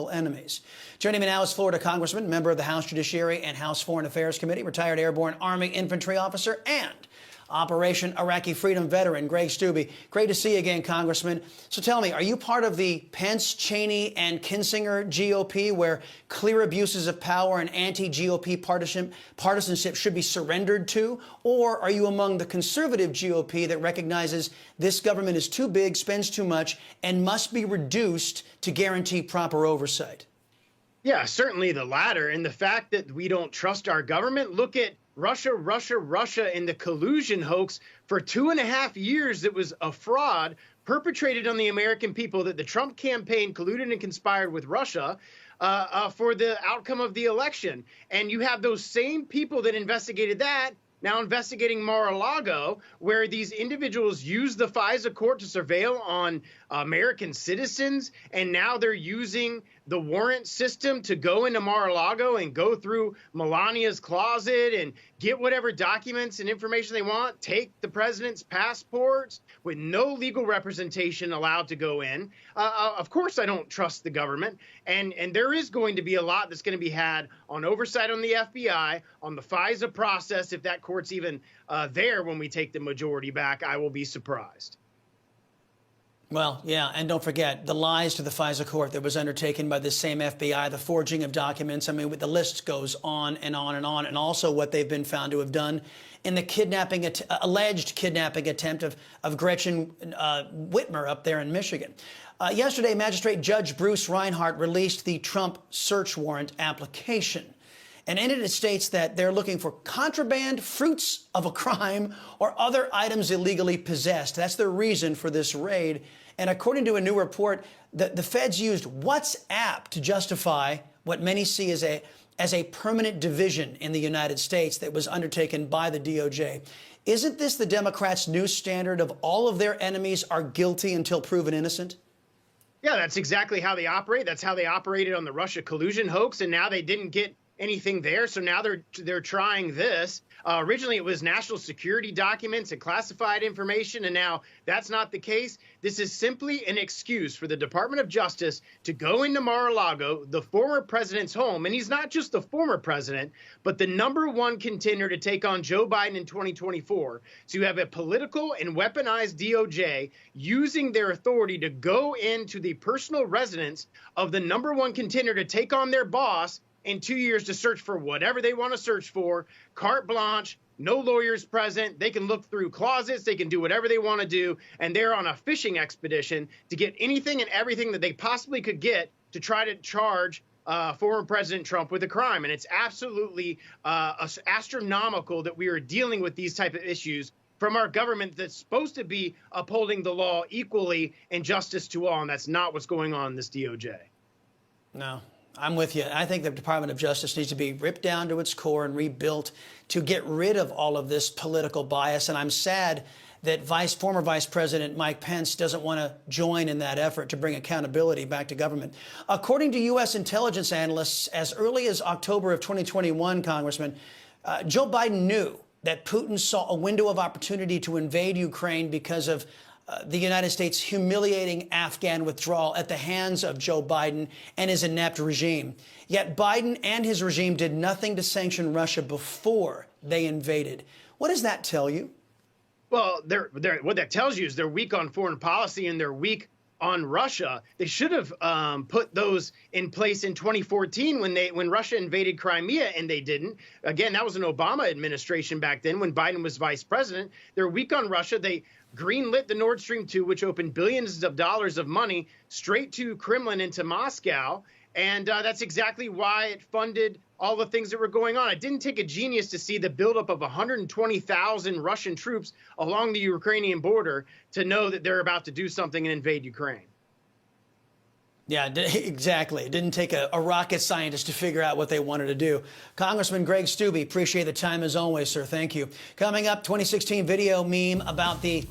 enemies. Joining me now is Florida Congressman, member of the House Judiciary and House Foreign Affairs Committee, retired Airborne Army Infantry officer, and Operation Iraqi Freedom veteran Greg Steube. Great to see you again, Congressman. So tell me, are you part of the Pence, Cheney, and Kinzinger GOP, where clear abuses of power and anti-GOP partisanship should be surrendered to? Or are you among the conservative GOP that recognizes this government is too big, spends too much, and must be reduced to guarantee proper oversight? Yeah, certainly the latter. And the fact that we don't trust our government, look at Russia and the collusion hoax. For 2.5 years, it was a fraud perpetrated on the American people that the Trump campaign colluded and conspired with Russia for the outcome of the election. And you have those same people that investigated that now investigating Mar-a-Lago, where these individuals used the FISA court to surveil on American citizens, and now they're using the warrant system to go into Mar-a-Lago and go through Melania's closet and get whatever documents and information they want, take the president's passports with no legal representation allowed to go in. Of course, I don't trust the government. And there is going to be a lot that's going to be had on oversight on the FBI, on the FISA process. If that court's even there when we take the majority back, I will be surprised. Well, yeah, and don't forget the lies to the FISA court that was undertaken by the same FBI, the forging of documents. I mean, the list goes on and on and on, and also what they've been found to have done in the alleged kidnapping attempt of Gretchen Whitmer up there in Michigan. Yesterday, Magistrate Judge Bruce Reinhart released the Trump search warrant application. And in it states that they're looking for contraband, fruits of a crime, or other items illegally possessed. That's their reason for this raid. And according to a new report, the feds used WhatsApp to justify what many see as a permanent division in the United States that was undertaken by the DOJ. Isn't this the Democrats' new standard of all of their enemies are guilty until proven innocent? Yeah, that's exactly how they operate. That's how they operated on the Russia collusion hoax, and now they didn't get anything there. So now they're trying this. Originally, it was national security documents and classified information, and now that's not the case. This is simply an excuse for the Department of Justice to go into Mar-a-Lago, the former president's home, and he's not just the former president, but the #1 contender to take on Joe Biden in 2024. So you have a political and weaponized DOJ using their authority to go into the personal residence of the #1 contender to take on their boss in 2 years to search for whatever they want to search for, carte blanche, no lawyers present. They can look through closets. They can do whatever they want to do. And they're on a fishing expedition to get anything and everything that they possibly could get to try to charge former President Trump with a crime. And it's absolutely astronomical that we are dealing with these type of issues from our government that's supposed to be upholding the law equally and justice to all. And that's not what's going on in this DOJ. No. I'm with you. I think the Department of Justice needs to be ripped down to its core and rebuilt to get rid of all of this political bias. And I'm sad that former Vice President Mike Pence doesn't want to join in that effort to bring accountability back to government. According to U.S. intelligence analysts, as early as October of 2021, Congressman, Joe Biden knew that Putin saw a window of opportunity to invade Ukraine because of the United States' humiliating Afghan withdrawal at the hands of Joe Biden and his inept regime. Yet Biden and his regime did nothing to sanction Russia before they invaded. What does that tell you? Well, what that tells you is they're weak on foreign policy and they're weak on Russia. They should have put those in place in 2014 when Russia invaded Crimea, and they didn't. Again, that was an Obama administration back then when Biden was vice president. They're weak on Russia. They greenlit the Nord Stream 2, which opened billions of dollars of money straight to Kremlin into Moscow. And that's exactly why it funded all the things that were going on. It didn't take a genius to see the buildup of 120,000 Russian troops along the Ukrainian border to know that they're about to do something and invade Ukraine. Yeah, exactly. It didn't take a rocket scientist to figure out what they wanted to do. Congressman Greg Steube, appreciate the time as always, sir. Thank you. Coming up, 2016 video meme about the